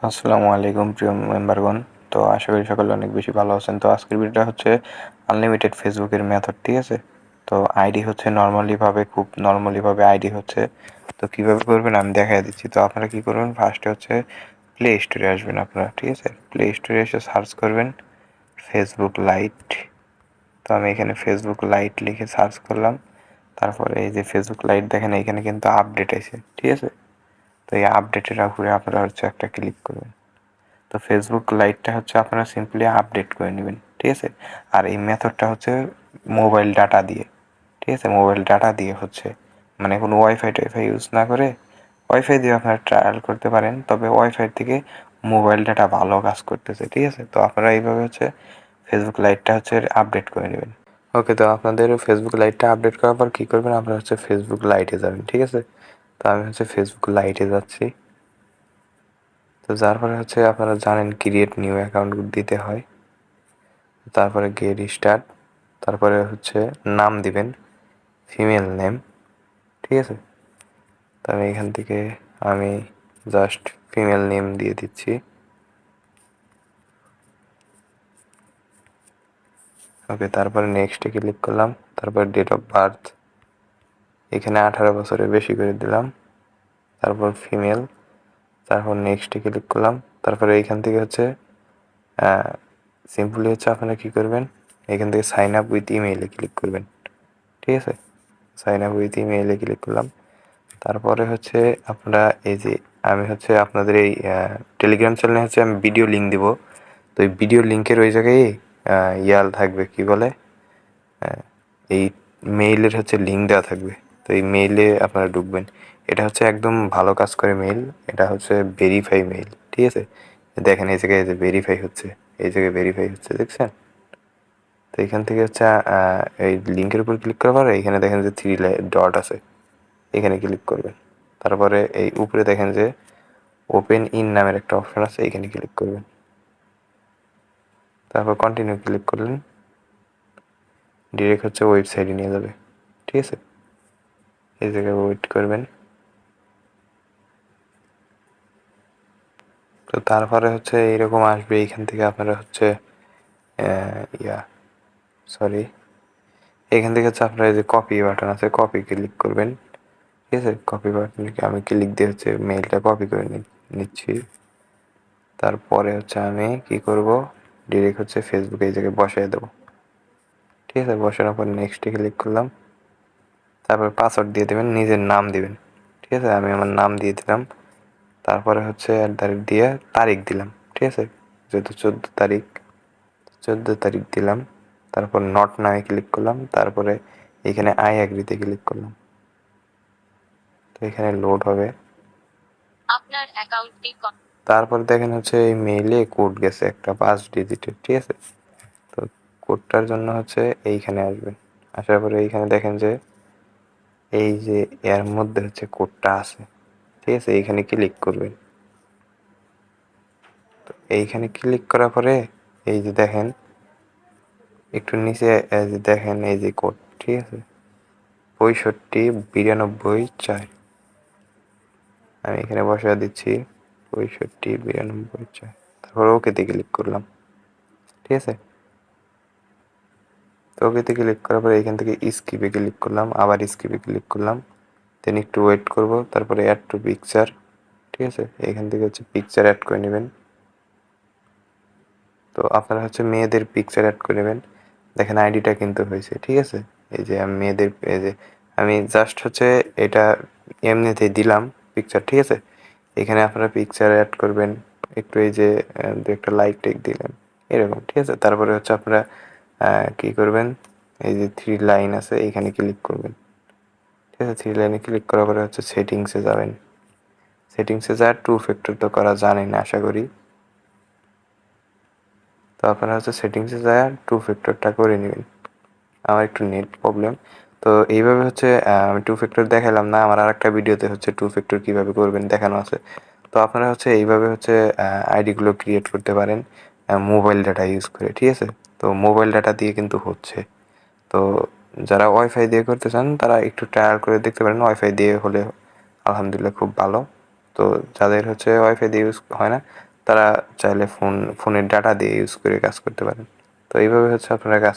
আসসালামু আলাইকুম প্রিয় মেম্বারগণ। তো আশা করি সকলে অনেক বেশি ভালো আছেন। তো আজকের ভিডিওটা হচ্ছে আনলিমিটেড ফেসবুকের মেথড, ঠিক আছে? তো আইডি হচ্ছে খুব নর্মালিভাবে আইডি হচ্ছে। তো কীভাবে করবেন আমি দেখাই দিচ্ছি। তো আপনারা কী করবেন, ফার্স্টে হচ্ছে প্লে স্টোরে আসবেন আপনারা, ঠিক আছে? প্লে স্টোরে এসে সার্চ করবেন ফেসবুক লাইট। তো আমি এখানে ফেসবুক লাইট লিখে সার্চ করলাম। তারপরে এই যে ফেসবুক লাইট দেখেন এইখানে কিন্তু আপডেট আছে, ঠিক আছে? তো এই আপডেটের উপরে আপনারা হচ্ছে একটা ক্লিক করবেন। তো ফেসবুক লাইটটা হচ্ছে আপনারা সিম্পলি আপডেট করে নেবেন, ঠিক আছে? আর এই মেথডটা হচ্ছে মোবাইল ডাটা দিয়ে, ঠিক আছে? মোবাইল ডাটা দিয়ে হচ্ছে, মানে কোনো ওয়াইফাই টাইফাই ইউজ না করে ওয়াইফাই দিয়ে আপনারা ট্রায়াল করতে পারেন, তবে ওয়াইফাই থেকে মোবাইল ডাটা ভালো কাজ করতেছে, ঠিক আছে? তো আপনারা এইভাবে হচ্ছে ফেসবুক লাইটটা হচ্ছে আপডেট করে নেবেন। ওকে, তো আপনাদের ফেসবুক লাইটটা আপডেট করার পর কী করবেন, আপনারা হচ্ছে ফেসবুক লাইটে যাবেন, ঠিক আছে? তো আমি হচ্ছে ফেসবুক লাইটে যাচ্ছি। তো যার পরে হচ্ছে আপনারা জানেন ক্রিয়েট নিউ অ্যাকাউন্ট দিতে হয়। তারপরে গেট স্টার্ট, তারপরে হচ্ছে নাম দিবেন ফিমেল নেম, ঠিক আছে? তো আমি এখান থেকে আমি জাস্ট ফিমেল নেম দিয়ে দিচ্ছি। ওকে, তারপরে নেক্সটে ক্লিক করলাম। তারপর ডেট অফ বার্থ এখানে 18 বছরের বেশি করে দিলাম। তারপর ফিমেল, তারপর নেক্সটে ক্লিক করলাম। তারপরে এইখান থেকে হচ্ছে সিম্পলি হচ্ছে আপনারা কী করবেন, এখান থেকে সাইন আপ উইথ ইমেইলে ক্লিক করবেন, ঠিক আছে? সাইন আপ উইথ ইমেইলে ক্লিক করলাম। তারপরে হচ্ছে আপনারা এই যে আমি হচ্ছে আপনাদের এই টেলিগ্রাম চ্যানেলে হচ্ছে আমি ভিডিও লিঙ্ক দিব। তো এই ভিডিও লিঙ্কের ওই জায়গায় ইয়াল থাকবে, কি বলে, এই মেইলের হচ্ছে লিঙ্ক দেওয়া থাকবে। তো এই মেইলে আপনারা ঢুকবেন। এটা হচ্ছে একদম ভালো কাজ করে মেইল, এটা হচ্ছে ভেরিফাই মেইল, ঠিক আছে? দেখেন এই জায়গায় যে ভেরিফাই হচ্ছে, এই জায়গায় ভেরিফাই হচ্ছে, দেখছেন? তো এখান থেকে হচ্ছে এই লিঙ্কের উপর ক্লিক করার পরে এখানে দেখেন যে 3 ডট আছে, এখানে ক্লিক করবেন। তারপরে এই উপরে দেখেন যে ওপেন ইন নামের একটা অপশন আছে, এখানে ক্লিক করবেন। তারপর কন্টিনিউ ক্লিক করলেন, ডিরেক্ট হচ্ছে ওয়েবসাইটে নিয়ে যাবে, ঠিক আছে? এই জায়গায় ওয়েট করবেন। তো তারপরে হচ্ছে এইরকম আসবে, এইখান থেকে আপনারা হচ্ছে সরি, এখান থেকে হচ্ছে আপনারা এই যে কপি বাটন আছে, কপি ক্লিক করবেন, ঠিক আছে? কপি বাটন আমি ক্লিক দিয়ে হচ্ছে মেইলটা কপি করে নিচ্ছি। তারপরে হচ্ছে আমি কি করব, ডিরেক্ট হচ্ছে ফেসবুকে এই জায়গায় বসাই দেবো, ঠিক আছে? বসানোর পর নেক্সটে ক্লিক করলাম। তারপর পাসওয়ার্ড দিয়ে দেবেন, নিজের নাম দিবেন, ঠিক আছে? আমি আমার নাম দিয়ে দিলাম। তারপরে হচ্ছে দিয়ে তারিখ দিলাম, ঠিক আছে? যেহেতু 14 তারিখ দিলাম। তারপর নট নামে ক্লিক করলাম। তারপরে এখানে আই অ্যাগ্রিতে ক্লিক করলাম। তো এখানে লোড হবে। আপনার অ্যাকাউন্টটি তারপর দেখেন হচ্ছে এই মেইলে কোড গেছে একটা 5 ডিজিটের, ঠিক আছে? তো কোডটার জন্য হচ্ছে এইখানে আসবেন। আসার পরে এইখানে দেখেন যে এই যে এর মধ্যে হচ্ছে কোডটা আছে, ঠিক আছে? এইখানে ক্লিক করবেন। তো এইখানে ক্লিক করার পরে এই যে দেখেন একটু নিচে এই যে দেখেন এই যে কোড, ঠিক আছে? 659294। আমি এখানে বসায় দিচ্ছি 659294। তারপর ওকেতে ক্লিক করলাম, ঠিক আছে? তো ওকেতে ক্লিক করার পরে এখান থেকে স্কিপে ক্লিক করলাম, আবার স্কিপে ক্লিক করলাম। দেন একটু ওয়েট করব। তারপরে অ্যাড টু পিকচার, ঠিক আছে? এখান থেকে হচ্ছে পিকচার অ্যাড করে নেবেন। তো আপনারা হচ্ছে মেয়েদের পিকচার অ্যাড করে নেবেন। দেখেন আইডিটা কিন্তু হয়েছে, ঠিক আছে? এই যে আমি মেয়েদের এই যে আমি জাস্ট হচ্ছে এটা এমনিতেই দিলাম পিকচার, ঠিক আছে? এখানে আপনারা পিকচার অ্যাড করবেন, একটু এই যে একটা লাইক টেক দিলেন, এরকম, ঠিক আছে? তারপরে হচ্ছে আপনারা কী করবেন, এই যে 3 লাইন আছে এইখানে ক্লিক করবেন, ঠিক আছে? 3 লাইনে ক্লিক করার পরে হচ্ছে সেটিংসে যাবেন। সেটিংসে যাওয়ার 2 ফ্যাক্টর তো করা জানেন আশা করি। তো আপনারা হচ্ছে সেটিংসে যায় 2 ফ্যাক্টরটা করে নেবেন। আমার একটু নেট প্রবলেম, তো এইভাবে হচ্ছে আমি 2 ফ্যাক্টর দেখালাম না, আমার আরেকটা ভিডিওতে হচ্ছে 2 ফ্যাক্টর কীভাবে করবেন দেখানো আছে। তো আপনারা হচ্ছে এইভাবে হচ্ছে আইডিগুলো ক্রিয়েট করতে পারেন মোবাইল ডাটা ইউজ করে, ঠিক আছে? তো মোবাইল ডাটা দিয়ে কিন্তু হচ্ছে। তো যারা ওয়াইফাই দিয়ে করতে চান তারা একটু ট্রায়াল করে দেখতে পারেন, ওয়াইফাই দিয়ে হলে আলহামদুলিল্লাহ খুব ভালো। তো যাদের হচ্ছে ওয়াইফাই দিয়ে ইউজ হয় না তারা চাইলে ফোনের ডাটা দিয়ে ইউজ করে কাজ করতে পারেন। তো এইভাবে হচ্ছে আপনারা কাজ